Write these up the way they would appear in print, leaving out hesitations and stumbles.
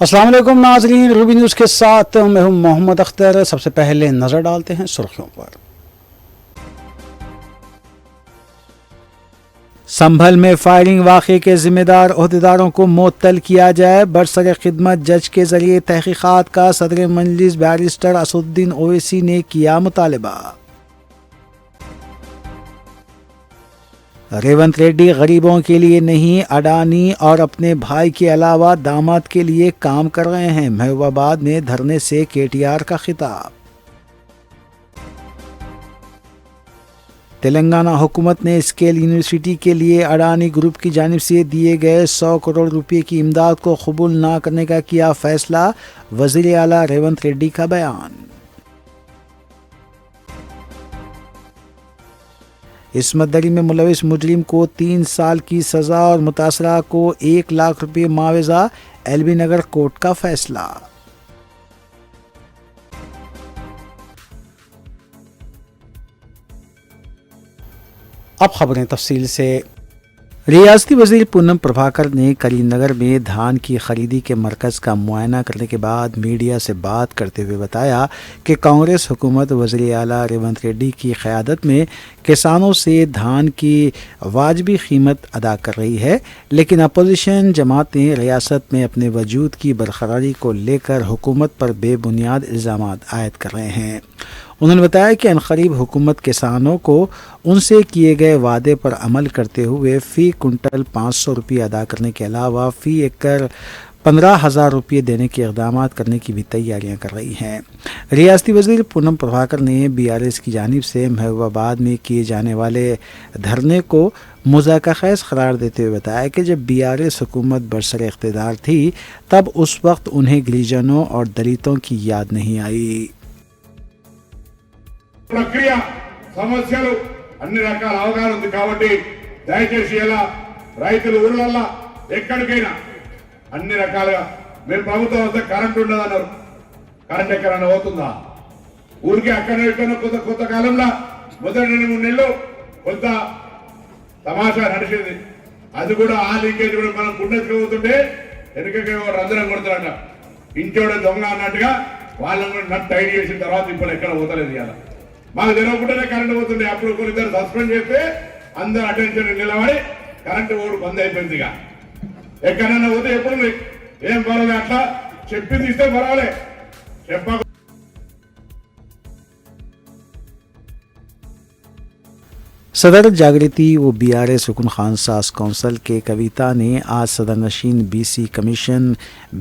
अस्सलाम वालेकुम नाज़रीन, रूबी न्यूज़ के साथ मैं हूं मोहम्मद अख्तर। सबसे पहले नज़र डालते हैं सुर्खियों पर। संभल में फायरिंग वाक़े के जिम्मेदार ओहदेदारों को मुअत्तल किया जाए। बरसर खिदमत जज के जरिए तहकीकात का सदर मजलिस बैरिस्टर असदुद्दीन ओवैसी ने किया मुतालबा। रेवंत रेड्डी गरीबों के लिए नहीं, अडानी और अपने भाई के अलावा दामाद के लिए काम कर रहे हैं। महबूबाबाद में धरने से केटीआर का खिताब। तेलंगाना हुकूमत ने स्केल यूनिवर्सिटी के लिए अडानी ग्रुप की जानिब से दिए गए 100 करोड़ रुपए की इमदाद को कबूल न करने का किया फैसला। वज़ीर आला रेवंत रेड्डी का बयान। इस्मत दरी में मुलविस मुजरिम को 3 साल की सजा और मुतासरा को 1 लाख रुपए मुआवजा। एलबी नगर कोर्ट का फैसला। अब खबरें तफसील से। रियासती वज़ीर पूनम प्रभाकर ने करीमनगर में धान की खरीदी के मरकज़ का मुआयना करने के बाद मीडिया से बात करते हुए बताया कि कांग्रेस हुकूमत वज़ीर आला रेवंत रेड्डी की क़यादत में किसानों से धान की वाजिबी कीमत अदा कर रही है, लेकिन अपोजिशन जमातें रियासत में अपने वजूद की बरकरारी को लेकर हुकूमत पर बेबुनियाद इल्ज़ामात आयद कर रहे हैं। उन्होंने बताया कि अनकरीब हुकूमत किसानों को उनसे किए गए वादे पर अमल करते हुए फ़ी कुंटल 500 रुपये अदा करने के अलावा फ़ी एकड़ 15,000 रुपये देने के इक़दाम करने की भी तैयारियां कर रही हैं। रियासती वज़ीर पूनम प्रभाकर ने BRS की जानिब से महबूबाबाद में किए जाने वाले धरने को मुज़ाक़ा-ख़ैज़ करार देते हुए बताया कि जब BRS हुकूमत बरसर इक़्तिदार थी तब उस वक्त उन्हें गिरिजनों और दलितों की याद नहीं आई। ప్రక్రియ సమస్యలు అన్ని రకాల అవగాహన ఉంది కాబట్టి దయచేసి ఇలా రైతుల ఊర్లల్లో ఎక్కడికైనా అన్ని రకాలుగా మేము ప్రభుత్వం వస్తే కరెంట్ ఉండదన్నారు. కరెంట్ ఎక్కడన్నా పోతుందా? ఊరికి అక్కడ కొత్త కాలంలో మొదటి 2-3 నెలలు కొంత తమాషా నడిచేది. అది కూడా ఆ లీకేజ్ కూడా మనం గుండెత్తుకు పోతుంటే వెనుకకి రంధ్రం కొడతారట. ఇంచోడ దొంగ అన్నట్టుగా వాళ్ళని కూడా నట్టు టైట్ చేసిన తర్వాత ఇప్పుడు ఎక్కడ పోతలేదు. ఇలా మాకు తెలియకుండానే కరెంట్ పోతుండే. అప్పుడు కొన్నిద్దరు సస్పెండ్ చేస్తే అందరు అటెన్షన్ నిలబడి కరెంట్ ఓడు బంద్ అయిపోయింది. ఇక ఎక్కడన్నా పోతే ఎప్పుడు ఏం పర్వాలేదు, అట్లా చెప్పింది ఇస్తే పర్వాలే, చెప్ప सदर जागृति व BRS रुकन खान सास कौंसल के कविता ने आज सदर नशीन BC commission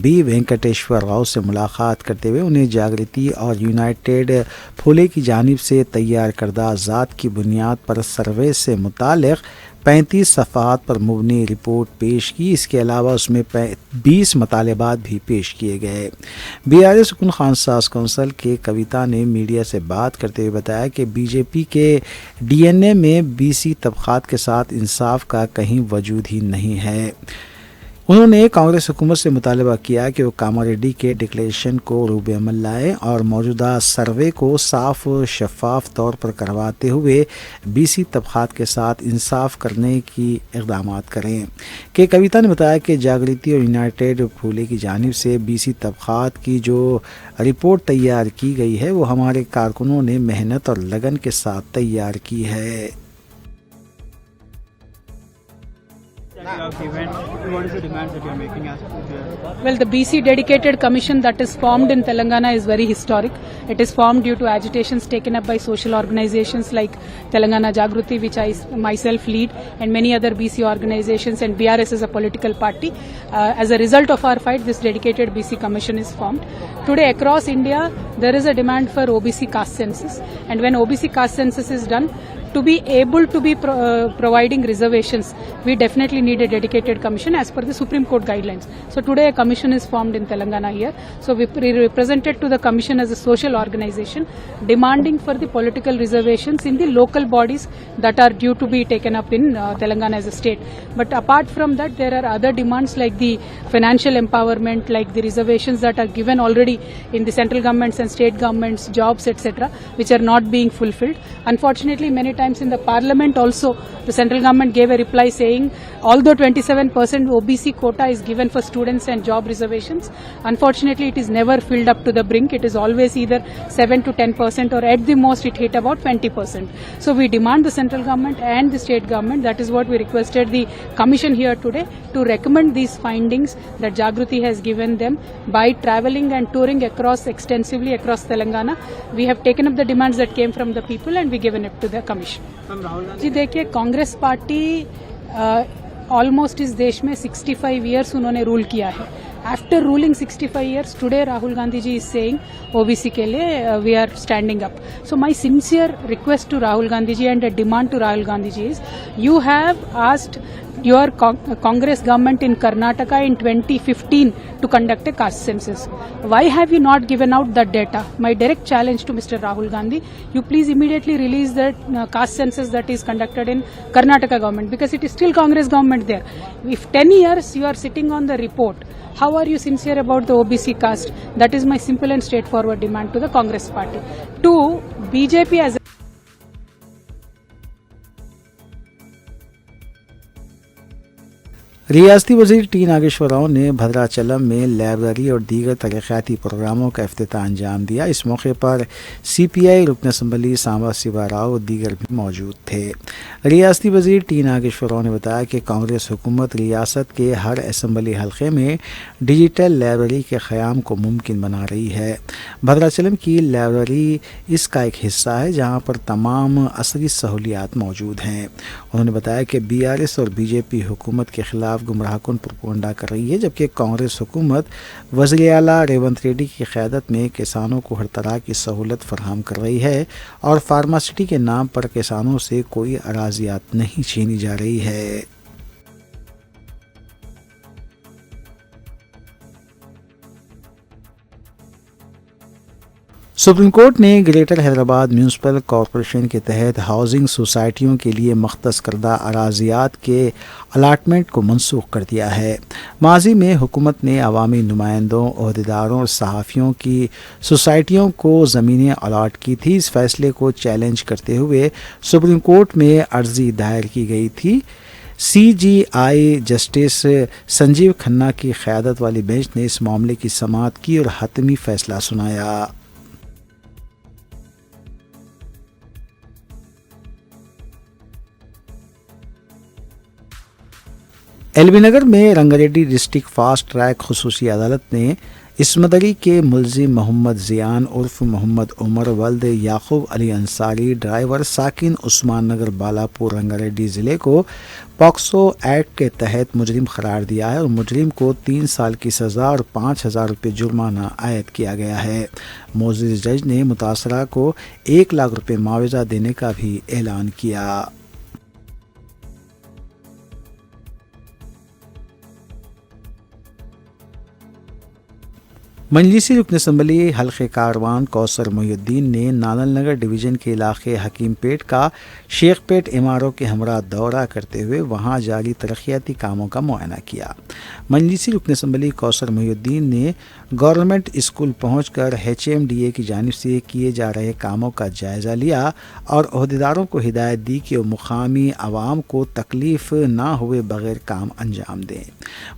B Venkateshwar Rao से मुलाकात करते हुए उन्हें जागृति और यूनाइटेड फूले की जानिब से तैयार करदा ज़ात की बुनियाद पर सर्वे से मुतालिक 35 सफ़हात पर मुबनी रिपोर्ट पेश की। इसके अलावा उसमें 20 मतालबात भी पेश किए गए। BRS रुकन खान सास कौंसल के कविता ने मीडिया से बात करते हुए बताया कि BJP के DNA में BC तबक़ात के साथ इंसाफ का कहीं वजूद ही नहीं है। उन्होंने कांग्रेस हुकूमत से मुतालबा किया कि वो कामारेड्डी के डिक्लेरेशन को रूबे अमल लाए और मौजूदा सर्वे को साफ शफाफ तौर पर करवाते हुए BC तबक़ात के साथ इंसाफ करने की इक़दाम करें। के कविता ने बताया कि जागृति और यूनाइटेड फूले की जानिब से BC तबक़ात की जो रिपोर्ट तैयार की गई है वो हमारे कारकुनों ने मेहनत और लगन के साथ तैयार की है। What is the demands that you are making as Well, the BC dedicated commission that is formed in Telangana is very historic. It is formed due to agitations taken up by social organizations like Telangana Jagruti, which I myself lead, and many other BC organizations, and BRS is a political party. As a result of our fight, this dedicated BC commission is formed. Today across India, there is a demand for OBC caste census, and when OBC caste census is done, to be able to be providing reservations, we definitely need a dedicated commission as per the Supreme Court guidelines. So today a commission is formed in Telangana here. So we represented to the commission as a social organization demanding for the political reservations in the local bodies that are due to be taken up in Telangana as a state. But apart from that, there are other demands like the financial empowerment, like the reservations that are given already in the central governments and state governments, jobs, etc., which are not being fulfilled. Unfortunately, many times in the parliament also, the central government gave a reply saying, although 27% OBC quota is given for students and job reservations, unfortunately it is never filled up to the brink. It is always either 7 to 10% or at the most it hit about 20%. So we demand the central government and the state government, that is what we requested the commission here today, to recommend these findings that Jagruti has given them by travelling and touring extensively across Telangana. We have taken up the demands that came from the people and we given it to the commission. जी देखिए, Congress party almost इस देश में 65 years उन्होंने rule किया है. After ruling 65 years, today Rahul Gandhi ji is saying OBC के लिए we are standing up. So my sincere request to Rahul Gandhi ji and a demand to Rahul Gandhi ji is, you have asked your Congress government in Karnataka in 2015 to conduct a caste census. Why have you not given out that data? My direct challenge to Mr. Rahul Gandhi, you please immediately release that caste census that is conducted in Karnataka government, because it is still Congress government there. If 10 years you are sitting on the report, how are you sincere about the OBC caste? That is my simple and straightforward demand to the Congress party. To BJP as रियासती वजीर T Nageshwar Rao ने भद्राचलम में library और दीगर तरक्याती प्रोग्रामों का इफ्तिताह अंजाम दिया. इस मौके पर CPI रुकन असम्बली सांबा शिवा राव और दीगर भी मौजूद थे. रियासती वजीर टी नागेश्वर राव ने बताया कि कांग्रेस हुकूमत रियासत के हर असम्बली हलके में डिजिटल लाइब्रेरी के क़याम को मुमकिन बना रही है. भद्राचलम की लाइब्रेरी इसका एक हिस्सा है जहाँ पर तमाम असरी सहूलियात मौजूद हैं. उन्होंने बताया कि BRS और BJP हुकूमत के खिलाफ गुमराहकुन प्रोपेगेंडा कर रही है, जबकि कांग्रेस हुकूमत वज़ीर आला रेवंत रेड्डी की क़यादत में किसानों को हर तरह की सहूलत फराहम कर रही है और फार्मासिटी के नाम पर किसानों से कोई अराज़ियात नहीं छीनी जा रही है. सुप्रीम कोर्ट ने ग्रेटर हैदराबाद म्यूनसिपल कॉरपोरेशन के तहत हाउसिंग सोसाइटियों के लिए मख्तस करदा अराजियात के अलाटमेंट को मनसूख कर दिया है. माजी में हुकूमत ने अवामी नुमाइंदों, ओहदेदारों और सहाफ़ियों की सोसाइटियों को ज़मीनें अलाट की थी. इस फैसले को चैलेंज करते हुए सुप्रीम कोर्ट में अर्जी दायर की गई थी. CGI जस्टिस संजीव खन्ना की क़यादत वाली बेंच ने इस मामले की समाअत की और हतमी फैसला सुनाया. एलबी नगर में रंगारेड्डी डिस्ट्रिक्ट फास्ट ट्रैक खुसूसी अदालत ने इसमदरी के मुलजिम मोहम्मद जियान उर्फ मोहम्मद उमर वल्द याकूब अली अंसारी ड्राइवर साकिन उस्मान नगर बालापुर रंगारेड्डी ज़िले को पॉक्सो एक्ट के तहत मुजरिम करार दिया है और मुजरिम को 3 साल की सज़ा और 5,000 रुपये जुर्माना आयद किया गया है. मोअज़्ज़िज़ जज ने मुतासरा को 1 लाख रुपये मुआवजा देने का भी ऐलान किया. मजलिसी रुकन असम्बली हल्के कारवान कौसर मोहिउद्दीन ने नालन नगर डिवीज़न के इलाके हकीमपेट का शेखपेट इमारों के हमरा दौरा करते हुए वहां जारी तरक्याती कामों का मुआयना किया. मजलिसी रुकन असम्बली कौसर मोहिउद्दीन ने गवर्नमेंट स्कूल पहुंचकर HMDA की जानिब से किए जा रहे कामों का जायज़ा लिया और अहदेदारों को हिदायत दी कि वो मुकामी आवाम को तकलीफ़ ना हुए बगैर काम अंजाम दें.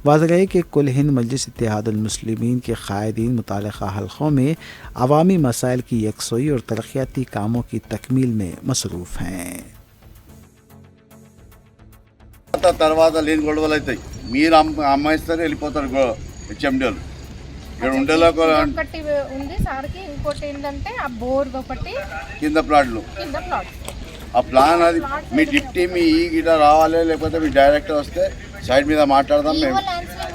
वाज़ेह है कि कुल हिंद मजलिस इत्तेहादुल मुस्लिमीन के कायदीन मुतालिका हल्कों में अवामी मसाइल की यकसोई और तरक्याती कामों की तकमील में मसरूफ़ हैं. తర్వాత లేని గొడవలు అవుతాయి. మీరు అమ్మాయిస్తారు వెళ్ళిపోతారు HMDలు. ఇక్కడ ఉండేలా ఒకటి ఉంది సార్కి. ఇంకోటి ఏంటంటే ఆ బోర్ ఒకటి కింద ప్లాట్లు ఆ ప్లాన్ అది మీ డిప్టీ మీ గిట రావాలి, లేకపోతే మీ డైరెక్టర్ వస్తే సైడ్ మీద మాట్లాడదాం. మేము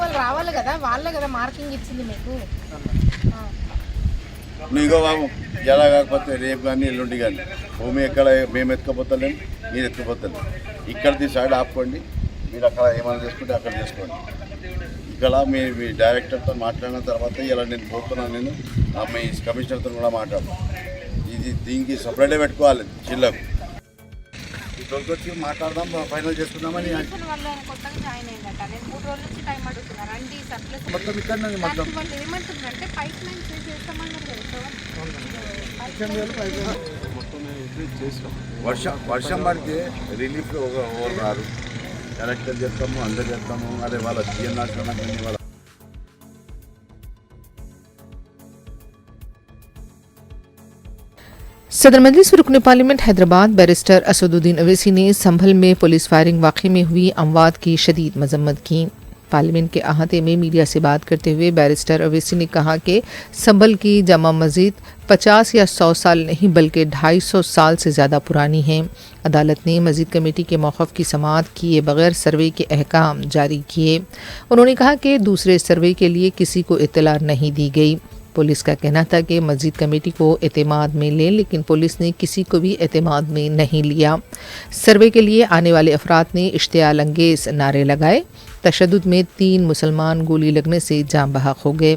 వాళ్ళు రావాలి కదా, వాళ్ళే కదా మార్కింగ్ ఇచ్చింది మీకు. నువ్వు బాబు ఎలా కాకపోతే రేపు కానీ ఎల్లుండి కానీ భూమి ఎక్కడ మేము ఎత్తుకపోతలేము, మీరు ఎత్తుకుపోతలేము. ఇక్కడిది సైడ్ ఆపుకోండి, మీరు అక్కడ ఏమైనా చేసుకుంటే అక్కడ చేసుకోండి. ఇక్కడ మీ డైరెక్టర్తో మాట్లాడిన తర్వాత ఇలా నేను పోతున్నాను, నేను మీ కమిషనర్తో కూడా మాట్లాడతాను. ఇది దీనికి సపరేట్గా పెట్టుకోవాలి జిల్లాకు. తోలుకొచ్చి మాట్లాడదాం, ఫైనల్ చేసుకుందామని. రిలేషన్ వాళ్ళు ఆయన కొత్తగా జాయిన్ అయ్యిందట. నేను 3 రోజుల నుంచి టైం అడుగుతున్నా, రండి సర్ప్లస్ మొత్తం ఇక్కడ మొత్తం వాళ్ళు ఏమంటున్నారంటే పైప్ లైన్ చేస్తామన్నారు కదా. వర్షం పడితే రిలీఫ్ రారు, కలెక్టర్ చేస్తాము, అందరు చేస్తాము. అదే వాళ్ళ జీఎన్ఆర్ వాళ్ళ सदर मजलिस रुकन पार्लियामेंट हैदराबाद बैरिस्टर असदुद्दीन अवैसी ने संभल में पुलिस फायरिंग वाक़े में हुई अमवात की शदीद मजम्मत की। पार्लियामेंट के अहाते में मीडिया से बात करते हुए बैरिस्टर अवैसी ने कहा कि संभल की जामा मस्जिद 50 या 100 साल नहीं बल्कि 250 साल से ज़्यादा पुरानी है। अदालत ने मस्जिद कमेटी के मौक़िफ़ की समाअत किए बगैर सर्वे के अहकाम जारी किए। उन्होंने कहा कि दूसरे सर्वे के लिए किसी को इत्तला नहीं दी गई। पुलिस का कहना था कि मस्जिद कमेटी को एतमाद में लें, लेकिन पुलिस ने किसी को भी एतमाद में नहीं लिया। सर्वे के लिए आने वाले अफराद ने इश्तियाल अंगेज़ नारे लगाए। तशद्दुद में 3 मुसलमान गोली लगने से जान बहक हो गए।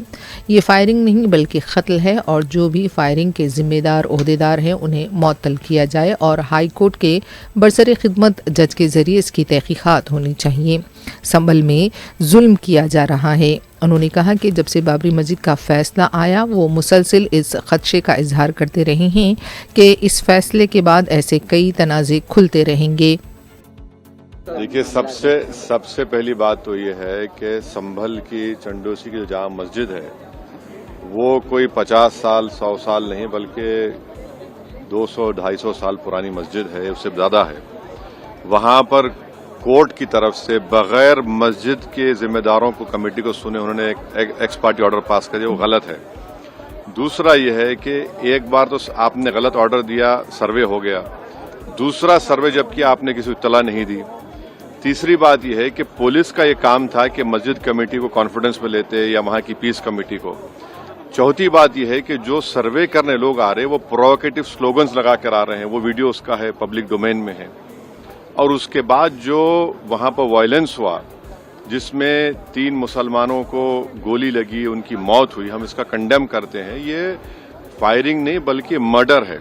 ये फायरिंग नहीं बल्कि कत्ल है और जो भी फायरिंग के जिम्मेदार ओहदेदार हैं उन्हें मुअत्तल किया जाए और हाई कोर्ट के बरसर खिदमत जज के ज़रिए इसकी तहकीकात होनी चाहिए। संभल में जुल्म किया जा रहा है। उन्होंने कहा कि जब से बाबरी मस्जिद का फ़ैसला आया वो मुसलसिल इस खदशे का इजहार करते रहे हैं कि इस फैसले के बाद ऐसे कई तनाज़े खुलते रहेंगे। देखिए, सबसे पहली बात तो ये है कि संभल की चंडोसी की जो जामा मस्जिद है वो कोई 50 साल 100 साल नहीं बल्कि 200-250 साल पुरानी मस्जिद है, उससे ज़्यादा है। वहाँ पर कोर्ट की तरफ से बगैर मस्जिद के जिम्मेदारों को कमेटी को सुने उन्होंने एक एक्स पार्टी ऑर्डर पास कर दिया, वो गलत है। दूसरा ये है कि एक बार तो आपने गलत ऑर्डर दिया, सर्वे हो गया। दूसरा सर्वे जब किया आपने किसी को इत्तला नहीं दी। तीसरी बात यह है कि पुलिस का ये काम था कि मस्जिद कमेटी को कॉन्फिडेंस में लेते या वहाँ की पीस कमेटी को। चौथी बात यह है कि जो सर्वे करने लोग आ रहे हैं वो प्रोवोकेटिव स्लोगन्स लगा कर आ रहे हैं, वो वीडियो उसका है, पब्लिक डोमेन में है। और उसके बाद जो वहाँ पर वायलेंस हुआ जिसमें 3 मुसलमानों को गोली लगी, उनकी मौत हुई, हम इसका कंडेम करते हैं। ये फायरिंग नहीं बल्कि मर्डर है।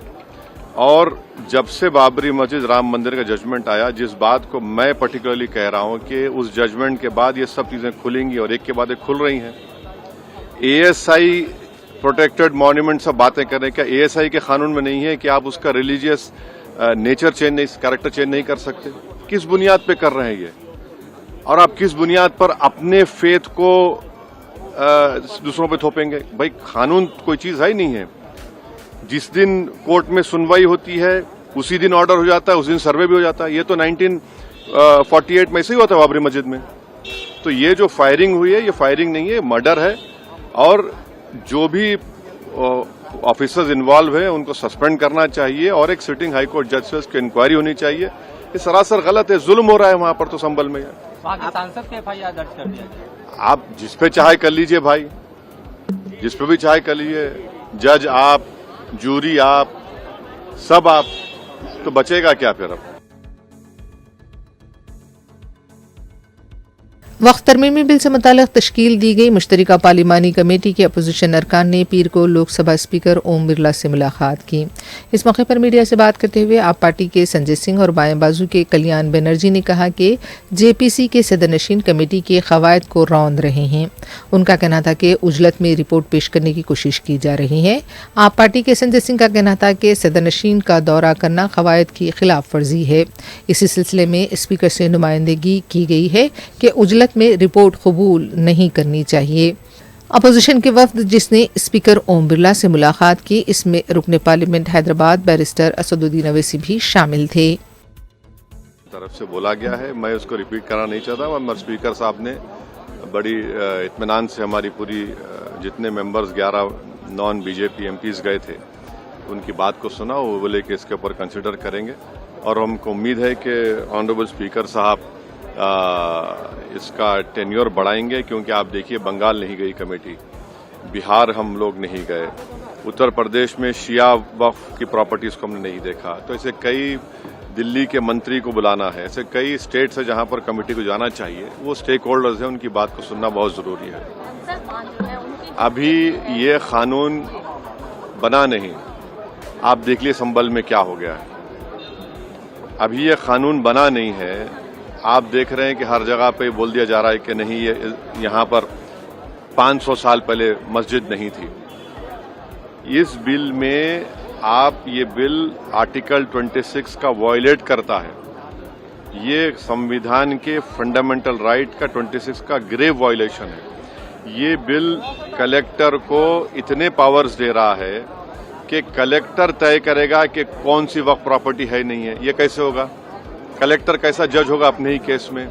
और जब से बाबरी मस्जिद राम मंदिर का जजमेंट आया, जिस बात को मैं पर्टिकुलरली कह रहा हूं कि उस जजमेंट के बाद ये सब चीजें खुलेंगी और एक के बाद एक खुल रही हैं। एएसआई प्रोटेक्टेड मॉन्यूमेंट सब बातें कर रहे हैं, क्या एएसआई के कानून में नहीं है कि आप उसका रिलीजियस नेचर चेंज नहीं, कैरेक्टर चेंज नहीं कर सकते? किस बुनियाद पे कर रहे हैं ये? और आप किस बुनियाद पर अपने फेथ को दूसरों पे थोपेंगे? भाई, कानून कोई चीज है ही नहीं है। जिस दिन कोर्ट में सुनवाई होती है उसी दिन ऑर्डर हो जाता है, उस दिन सर्वे भी हो जाता है। ये तो 1948 में ऐसे ही हुआ था बाबरी मस्जिद में। तो ये जो फायरिंग हुई है ये फायरिंग नहीं है, मर्डर है। और जो भी ऑफिसर्स इन्वॉल्व है उनको सस्पेंड करना चाहिए और एक सिटिंग हाई कोर्ट जज से उसकी इंक्वायरी होनी चाहिए। ये सरासर गलत है, जुल्म हो रहा है वहां पर तो संभल में। सांसद के एफआईआर दर्ज कर दिया गया। आप जिस पे चाहे कर लीजिए भाई, जिस पे भी चाहे कर लीजिए, जज आप, जूरी आप, सब आप, तो बचेगा क्या फिर? अब वक्त तरमीमी बिल से मुताल्लिक़ तश्कील दी गई मुश्तरका पार्लिमानी कमेटी के अपोजिशन अरकान ने पीर को लोकसभा स्पीकर ओम बिरला से मुलाकात की। इस मौके पर मीडिया से बात करते हुए आप पार्टी के संजय सिंह और बाएं बाजू के कल्याण बनर्जी ने कहा कि जेपीसी के सदरनशीन कमेटी के क़वायद को रौंद रहे हैं। उनका कहना था कि उजलत में रिपोर्ट पेश करने की कोशिश की जा रही है। आप पार्टी के संजय सिंह का कहना था कि सदरनशीन का दौरा करना क़वायद की खिलाफ वर्जी है। इसी सिलसिले में स्पीकर से नुमाइंदगी की गई है कि उजलत में रिपोर्ट कबूल नहीं करनी चाहिए। अपोजिशन के वफ्द जिसने स्पीकर ओम बिरला से मुलाकात की, इसमें रुकन पार्लियामेंट हैदराबाद बैरिस्टर असदुद्दीन अवैसी भी शामिल थे। तरफ से बोला गया है, मैं उसको रिपीट करना नहीं चाहता, मगर स्पीकर साहब ने बड़ी इत्मीनान से हमारी पूरी जितने मेंबर्स 11 नॉन बीजेपी एमपीज गए थे उनकी बात को सुना। वो बोले कि इसके ऊपर कंसिडर करेंगे और हमको उम्मीद है कि ऑनरेबल स्पीकर साहब इसका टेन्योर बढ़ाएंगे, क्योंकि आप देखिए बंगाल नहीं गई कमेटी, बिहार हम लोग नहीं गए, उत्तर प्रदेश में शिया वक्फ की प्रॉपर्टीज को हमने नहीं देखा। तो ऐसे कई, दिल्ली के मंत्री को बुलाना है, ऐसे कई स्टेट्स है जहां पर कमेटी को जाना चाहिए। वो स्टेक होल्डर्स हैं, उनकी बात को सुनना बहुत जरूरी है। अभी ये कानून बना नहीं, आप देख लिए संभल में क्या हो गया है। अभी ये कानून बना नहीं है। आप देख रहे हैं कि हर जगह पे बोल दिया जा रहा है कि नहीं, ये यहाँ पर 500 साल पहले मस्जिद नहीं थी। इस बिल में ये बिल आर्टिकल 26 का वायलेट करता है। ये संविधान के फंडामेंटल राइट का 26 का ग्रेव वायलेशन है। ये बिल कलेक्टर को इतने पावर्स दे रहा है कि कलेक्टर तय करेगा कि कौन सी वक्फ प्रॉपर्टी है नहीं है। ये कैसे होगा? कलेक्टर कैसा जज होगा अपने ही केस में?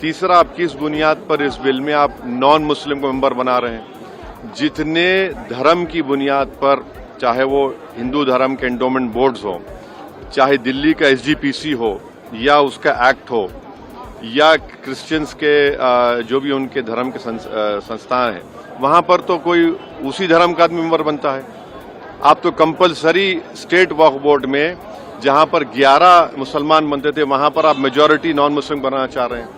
तीसरा, आप किस बुनियाद पर इस बिल में आप नॉन मुस्लिम को मेंबर बना रहे हैं? जितने धर्म की बुनियाद पर, चाहे वो हिंदू धर्म के एंडोमेंट बोर्ड्स हो, चाहे दिल्ली का SGPC हो या उसका एक्ट हो, या क्रिश्चियंस के जो भी उनके धर्म के संस्थान हैं, वहां पर तो कोई उसी धर्म का आदमी मेंबर बनता है। आप तो कंपलसरी स्टेट वक्फ बोर्ड में जहां पर 11 मुसलमान बनते थे, वहां पर आप मेजॉरिटी नॉन मुस्लिम बनाना चाह रहे हैं।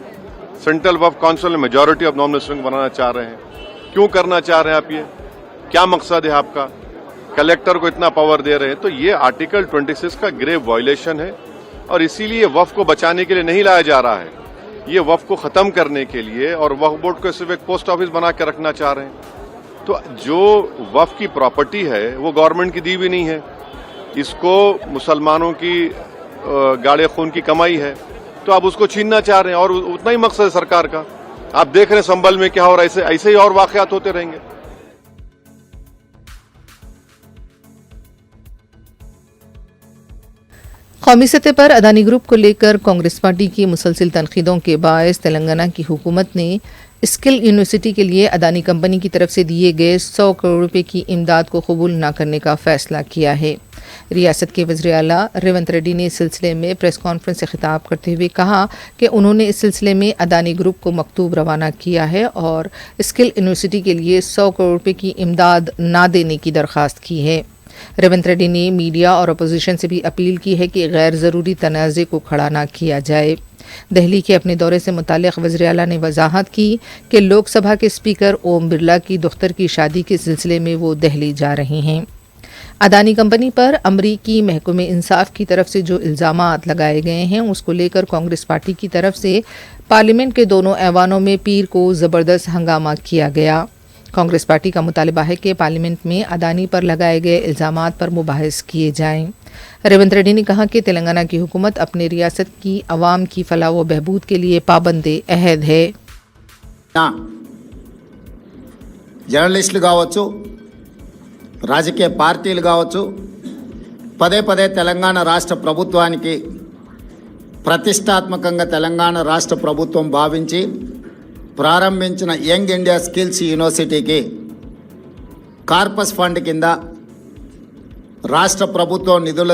सेंट्रल वक्फ काउंसिल में मेजॉरिटी ऑफ नॉन मुस्लिम बनाना चाह रहे हैं। क्यों करना चाह रहे हैं आप? ये क्या मकसद है आपका? कलेक्टर को इतना पावर दे रहे हैं, तो ये आर्टिकल 26 का ग्रेव वायलेशन है और इसीलिए वक्फ को बचाने के लिए नहीं लाया जा रहा है। ये वक्फ को खत्म करने के लिए, और वक्फ बोर्ड को सिर्फ एक पोस्ट ऑफिस बना के रखना चाह रहे हैं। तो जो वक्फ की प्रॉपर्टी है वो गवर्नमेंट की दी भी नहीं है, इसको मुसलमानों की गाड़े खून की कमाई है, तो आप उसको छीनना चाह रहे हैं। और उतना ही मकसद है सरकार का। आप देख रहे हैं संभल में क्या हो रहा है, ऐसे ही और वाकयात होते रहेंगे। कौमी सतह पर अदानी ग्रुप को लेकर कांग्रेस पार्टी की मुसलसिल तनकीदों के बायस तेलंगाना की हुकूमत ने स्किल यूनिवर्सिटी के लिए अदानी कंपनी की तरफ से दिए गए 100 करोड़ रुपए की इमदाद को कबूल न करने का फैसला किया है। रियासत के वज़ीर आला रेवंत रेड्डी ने इस सिलसिले में प्रेस कॉन्फ्रेंस से खिताब करते हुए कहा कि उन्होंने इस सिलसिले में अदानी ग्रुप को मकतूब रवाना किया है और स्किल यूनिवर्सिटी के लिए 100 करोड़ रुपए की इमदाद ना देने की दरख्वास्त की है। रेवंत रेड्डी ने मीडिया और अपोजिशन से भी अपील की है कि गैर ज़रूरी तनाज़े को खड़ा ना किया जाए। दिल्ली के अपने दौरे से मुताल्लिक़ वज़ीर आला ने वजाहत की कि लोकसभा के स्पीकर ओम बिरला की दुख्तर की शादी के सिलसिले में वो दिल्ली जा रहे हैं। अदानी कंपनी पर अमरीकी महकमे इंसाफ की तरफ से जो इल्ज़ामात लगाए गए हैं उसको लेकर कांग्रेस पार्टी की तरफ से पार्लियामेंट के दोनों ऐवानों में पीर को ज़बरदस्त हंगामा किया गया। कांग्रेस पार्टी का मुतालबा है कि पार्लियामेंट में अदानी पर लगाए गए इल्ज़ामात पर मुबाहिस किए जाएं। रेवंत रेड्डी ने कहा कि तेलंगाना की हुकूमत अपने रियासत की अवाम की फलाह व बहबूद के लिए पाबंदे अहद है। జర్నలిస్టులు కావచ్చు, రాజకీయ పార్టీలు కావచ్చు, పదే పదే తెలంగాణ రాష్ట్ర ప్రభుత్వానికి ప్రతిష్టాత్మకంగా తెలంగాణ రాష్ట్ర ప్రభుత్వం భావించి ప్రారంభించిన యంగ్ ఇండియా స్కిల్స్ యూనివర్సిటీకి కార్పస్ ఫండ్ కింద రాష్ట్ర ప్రభుత్వం నిధుల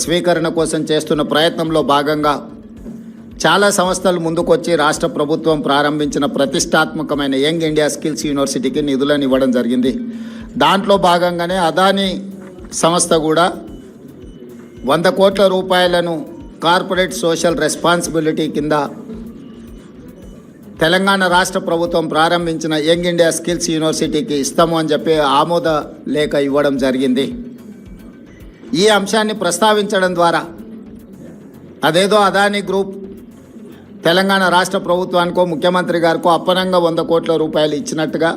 స్వీకరణ కోసం చేస్తున్న ప్రయత్నంలో భాగంగా చాలా సంస్థలు ముందుకొచ్చి రాష్ట్ర ప్రభుత్వం ప్రారంభించిన ప్రతిష్టాత్మకమైన యంగ్ ఇండియా స్కిల్స్ యూనివర్సిటీకి నిధులను ఇవ్వడం జరిగింది. దాంట్లో భాగంగానే అదానీ సంస్థ కూడా 100 కోట్ల రూపాయలను కార్పొరేట్ సోషల్ రెస్పాన్సిబిలిటీ కింద తెలంగాణ రాష్ట్ర ప్రభుత్వం ప్రారంభించిన యంగ్ ఇండియా స్కిల్స్ యూనివర్సిటీకి ఇస్తాము అని చెప్పి ఆమోద లేఖ ఇవ్వడం జరిగింది. ఈ అంశాన్ని ప్రస్తావించడం ద్వారా అదేదో అదానీ గ్రూప్ తెలంగాణ రాష్ట్ర ప్రభుత్వానికో ముఖ్యమంత్రి గారికో అప్పనంగా 100 కోట్ల రూపాయలు ఇచ్చినట్టుగా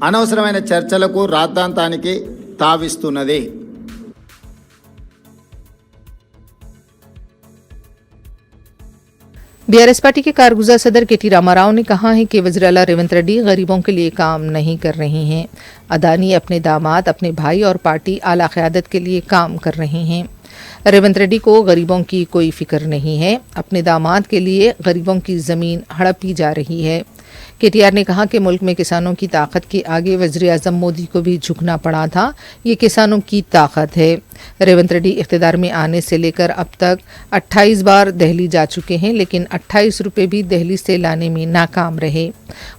అనవసరమైన చర్చలకు రాద్ధాంతానికి తావిస్తున్నది. बीआरएस पार्टी के कारगुजार सदर के टी रामाराव ने कहा है कि वज़ीर आला रेवंत रेड्डी गरीबों के लिए काम नहीं कर रहे हैं। अदानी अपने दामाद, अपने भाई और पार्टी आला क़यादत के लिए काम कर रहे हैं। रेवंत रेड्डी को गरीबों की कोई फिक्र नहीं है। अपने दामाद के लिए गरीबों की ज़मीन हड़पी जा रही है। केटीआर ने कहा कि मुल्क में किसानों की ताकत के आगे वज़ीर आज़म मोदी को भी झुकना पड़ा था। ये किसानों की ताकत है। रेवंत रेड्डी इख्तिदार में आने से लेकर अब तक 28 बार दिल्ली जा चुके हैं, लेकिन 28 रुपये भी दिल्ली से लाने में नाकाम रहे।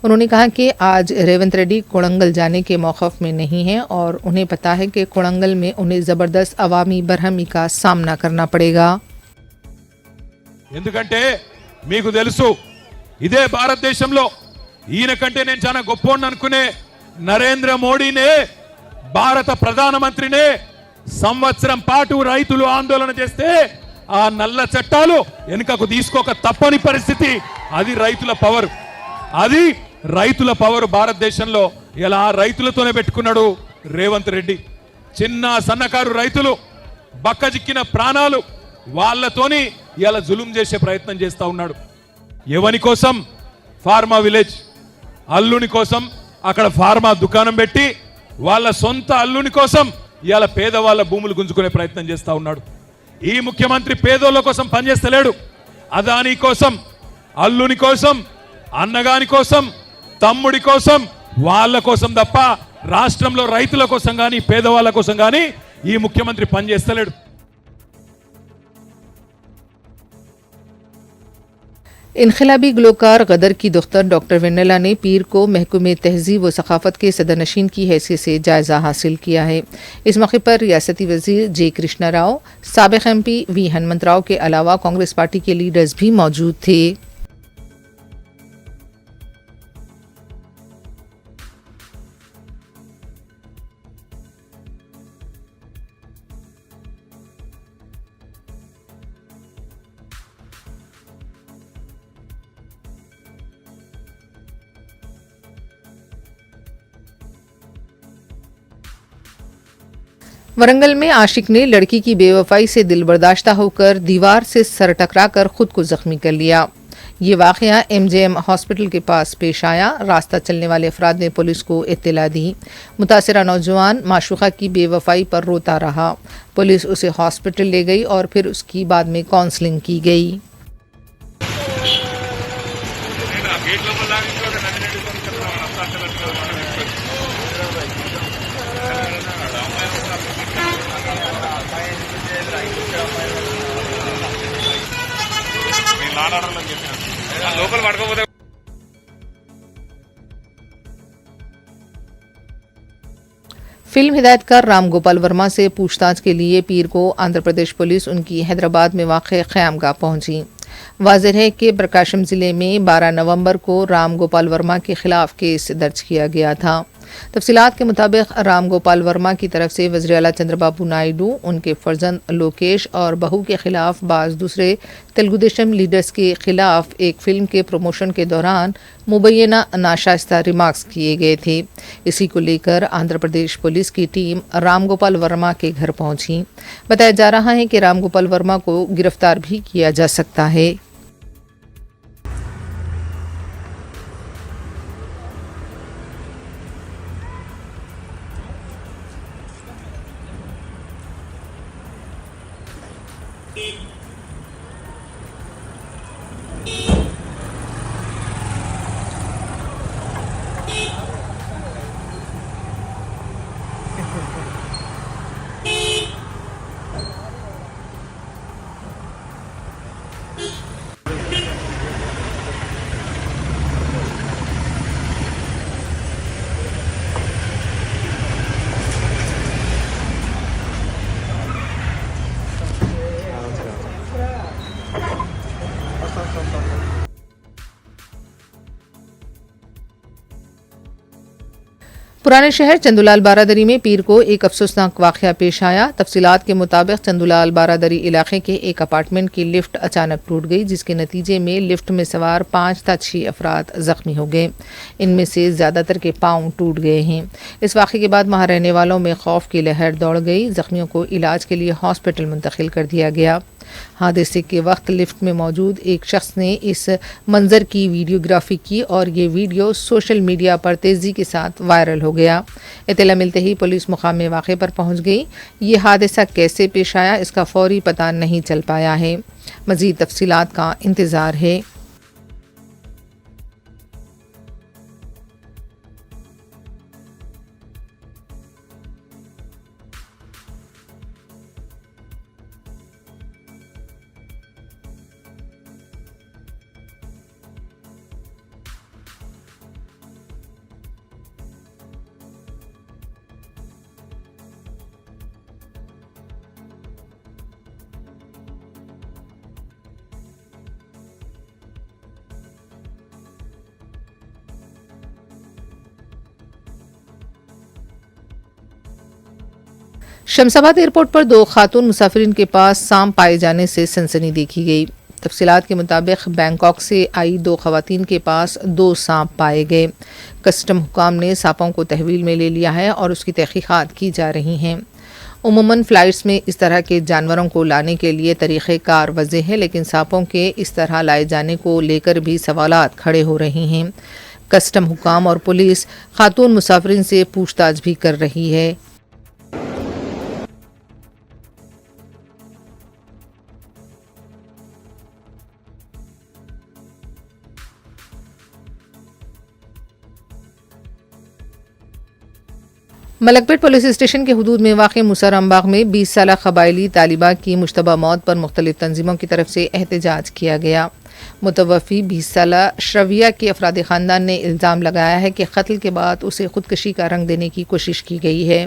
उन्होंने कहा कि आज रेवंत रेड्डी कोड़ंगल जाने के मौक़िफ़ में नहीं हैं और उन्हें पता है कि कोड़ंगल में उन्हें ज़बरदस्त अवामी बरहमी का सामना करना पड़ेगा। ఎందుకంటే మీకు తెలుసు ఇదే భారతదేశంలో ఈయన కంటే నేను చాలా గొప్పోడిని అనుకునే నరేంద్ర మోడీనే భారత ప్రధానమంత్రినే సంవత్సరం పాటు రైతులు ఆందోళన చేస్తే ఆ నల్ల చట్టాలు వెనుకకు తీసుకోక తప్పని పరిస్థితి. అది రైతుల పవర్, అది రైతుల పవర్ భారతదేశంలో. ఇలా రైతులతోనే పెట్టుకున్నాడు రేవంత్ రెడ్డి. చిన్న సన్నకారు రైతులు బక్కజిక్కిన ప్రాణాలు వాళ్ళతోని ఇలా జులుం చేసే ప్రయత్నం చేస్తా ఉన్నాడు. ఎవని కోసం? ఫార్మా విలేజ్ అల్లుని కోసం అక్కడ ఫార్మా దుకాణం పెట్టి వాళ్ళ సొంత అల్లుని కోసం ఇవాళ పేదవాళ్ళ భూములు గుంజుకునే ప్రయత్నం చేస్తా ఉన్నాడు. ఈ ముఖ్యమంత్రి పేదోళ్ళ కోసం పనిచేస్తలేడు. అదాని కోసం, అల్లుని కోసం, అన్నగాని కోసం, తమ్ముడి కోసం, వాళ్ళ కోసం తప్ప రాష్ట్రంలో రైతుల కోసం కానీ పేదవాళ్ళ కోసం కానీ ఈ ముఖ్యమంత్రి పనిచేస్తలేడు. इनकलाबी गलोकार गदर की दुख्तर डॉक्टर वेन्नेला ने पीर को महकमे तहजीब व सखाफत के सदरनशीन की हैसियत से जायज़ा हासिल किया है। इस मौके पर रियासती वजीर जे कृष्णा राव, साबिक MP वी हनुमंत राव के अलावा कांग्रेस पार्टी के लीडर्स भी मौजूद थे। वरंगल में आशिक ने लड़की की बेवफाई से दिल बर्दाश्ता होकर दीवार से सर टकराकर खुद को जख्मी कर लिया। ये वाक़या MJM हॉस्पिटल के पास पेश आया। रास्ता चलने वाले अफराद ने पुलिस को इत्तला दी। मुतासिरा नौजवान माशूका की बेवफाई पर रोता रहा। पुलिस उसे हॉस्पिटल ले गई और फिर उसकी बाद में काउंसलिंग की गई। फिल्म हिदायतकार राम गोपाल वर्मा से पूछताछ के लिए पीर को आंध्र प्रदेश पुलिस उनकी हैदराबाद में वाक़ क़यामगाह पहुंची। वाज़ेह है कि प्रकाशम ज़िले में 12 नवंबर को राम गोपाल वर्मा के खिलाफ केस दर्ज किया गया था। तफसीलात के मुताबिक राम गोपाल वर्मा की तरफ से वज़ीर आला चंद्रबाबू नायडू, उनके फर्जंद लोकेश और बहू के खिलाफ बाज़ दूसरे तेलुगु देशम लीडर्स के खिलाफ एक फ़िल्म के प्रमोशन के दौरान मुबैना नाशाइस्ता रिमार्क्स किए गए थे। इसी को लेकर आंध्र प्रदेश पुलिस की टीम राम गोपाल वर्मा के घर पहुंची। बताया जा रहा है कि राम गोपाल वर्मा को गिरफ्तार भी किया जा सकता है। पुराने शहर चंदूलाल बारादरी में पीर को एक अफसोसनाक वाक़या पेश आया। तफसीलात के मुताबिक चंदूलाल बारादरी इलाके के एक अपार्टमेंट की लिफ्ट अचानक टूट गई, जिसके नतीजे में लिफ्ट में सवार 5 था 6 अफराद जख्मी हो गए। इनमें से ज़्यादातर के पाँव टूट गए हैं। इस वाक़े के बाद वहाँ रहने वालों में खौफ की लहर दौड़ गई। जख्मियों को इलाज के लिए हॉस्पिटल मुंतकिल कर दिया गया। हादसे के वक्त लिफ्ट में मौजूद एक शख्स ने इस मंजर की वीडियोग्राफी की और ये वीडियो सोशल मीडिया पर तेज़ी के साथ वायरल हो गया। इत्तला मिलते ही पुलिस मुकाम वाक़े पर पहुंच गई। ये हादसा कैसे पेश आया इसका फौरी पता नहीं चल पाया है। मज़ीद तफसीलात का इंतज़ार है। शमशाबाद एयरपोर्ट पर 2 खातून मुसाफिरीन के पास सांप पाए जाने से सनसनी देखी गई। तफसीलात के मुताबिक बैंकॉक से आई 2 खवातीन के पास 2 सांप पाए गए। कस्टम हुकाम ने सांपों को तहवील में ले लिया है और उसकी तहकीकात की जा रही हैं। उमूमन फ़्लाइट्स में इस तरह के जानवरों को लाने के लिए तरीक़ेकार वज़े है, लेकिन सांपों के इस तरह लाए जाने को लेकर भी सवालात खड़े हो रहे हैं। कस्टम हुकाम और पुलिस खातून मुसाफिरीन से पूछताछ भी कर रही है। मलकपेट पुलिस स्टेशन के हुदूद में वाक़ मुसरमबाग में 20 साला कबायली तालिबा की मुश्तबा मौत पर मुख्तलिफ तंजीमों की तरफ से एहतजाज किया गया। मुतवफ़ी 20 साला श्रविया के अफराद ख़ानदान ने इल्ज़ाम लगाया है कि कत्ल के बाद उसे खुदकशी का रंग देने की कोशिश की गई है।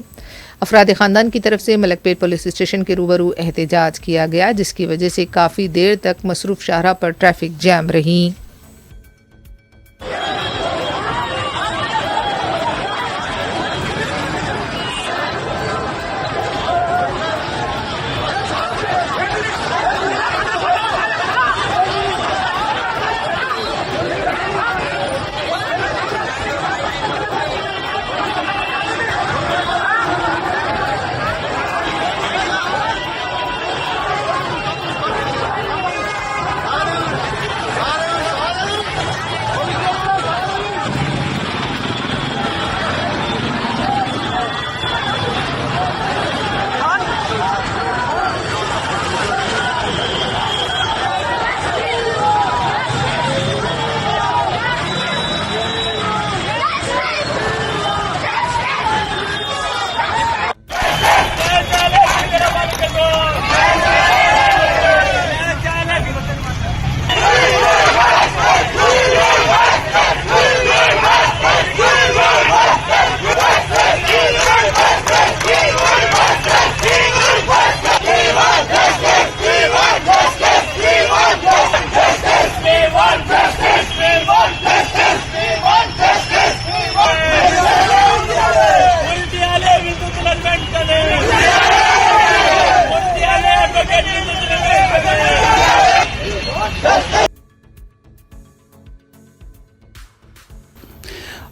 अफराद ख़ानदान की तरफ से मलकपेट पुलिस स्टेशन के रूबरू एहतजाज किया गया, जिसकी वजह से काफ़ी देर तक मसरूफ़ शाहरा पर ट्रैफिक जैम रही।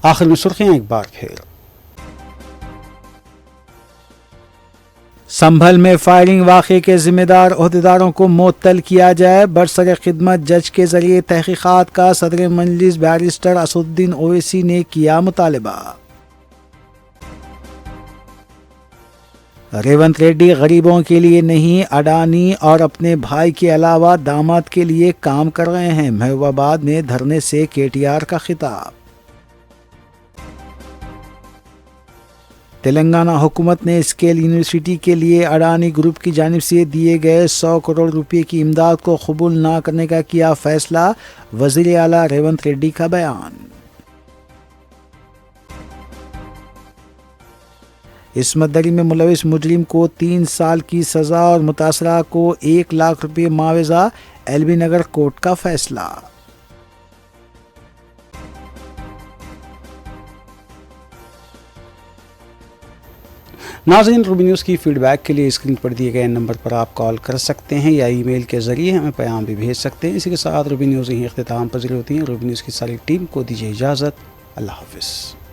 आखिर में सुर्खियां एक बार फिर। संभल में फायरिंग वाक़े के जिम्मेदार ओहदेदारों को मुअत्तल किया जाए। बरसर खिदमत जज के जरिए तहकीकात का सदर मजलिस बैरिस्टर असदुद्दीन ओवैसी ने किया मुतालबा। रेवंत रेड्डी गरीबों के लिए नहीं, अडानी और अपने भाई के अलावा दामाद के लिए काम कर रहे हैं। महबूबाबाद में धरने से केटीआर का खिताब। तेलंगाना हुकूमत ने स्केल यूनिवर्सिटी के लिए अडानी ग्रुप की जानिब से दिए गए 100 करोड़ रुपए की इमदाद को कबूल न करने का किया फैसला। वज़ीर आला रेवंत रेड्डी का बयान। इस्मत दरी में मुलविस मुजरिम को 3 साल की सजा और मुतासरा को 1 लाख रुपए मुआवजा। एलबी नगर कोर्ट का फैसला। नाज़रीन, रूबी न्यूज़ की फीडबैक के लिए स्क्रीन पर दिए गए नंबर पर आप कॉल कर सकते हैं या ईमेल के ज़रिए हमें पैगाम भी भेज सकते हैं। इसी के साथ रूबी न्यूज़ यहीं इख्तिताम पज़ीर होती है। रूबी न्यूज़ की सारी टीम को दीजिए इजाज़त। अल्लाह हाफ़िज़।